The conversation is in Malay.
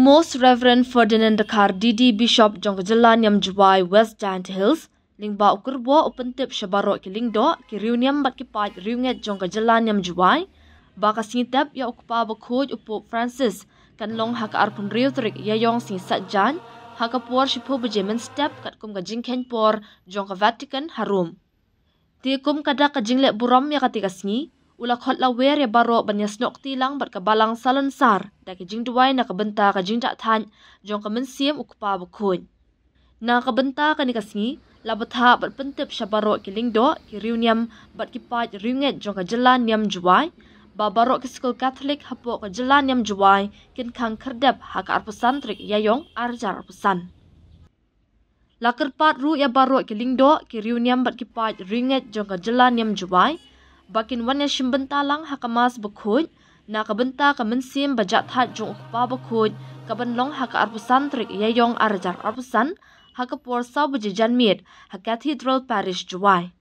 Most Reverend Ferdinand Dakar Didi Bishop Jongkajalan Yam Juwai West Giant Hills lingba ukurbo upentip shabaro kilingdo ki reunion bat ki pat riunget Jongkajalan Yam Juwai baka singtep ya ukpa bakhoj upo Francis kanlong haka arpun riutrik yayong sing satjan haka por shipo bejemen step kat kum ka jingken por Jongka Vatican harum ti kum kada ka jingle buram ya katika singi ula khot lawer ya baro banyasnok tilang bat kabalang salonsar da ki jingduai na kabenta ka jingda than Jongka mensiem ukpa bakhoj na kabenta ka ni kasingi labatha bat pentip shabaro kilingdo ki reunion bat ki pat riunget Jongkajalan Yam Juwai babaro ki school Catholic hapo ka jalan Yam Juwai kin khang khardep haka arpusan trik yayong arjar arpusan lakerpat ru ya baro ki lingdo ki reunion bat ki pat riunget Jongkajalan Yam Juwai bakin wan ya shimbentalang haka mas bakhoj na kabenta ka mensim bajat hat jong ukpa bakhoj kabanlong haka arpusan trik yayong arjar arpusan haka por saw bejejan mit ha Cathedral Parish Juwai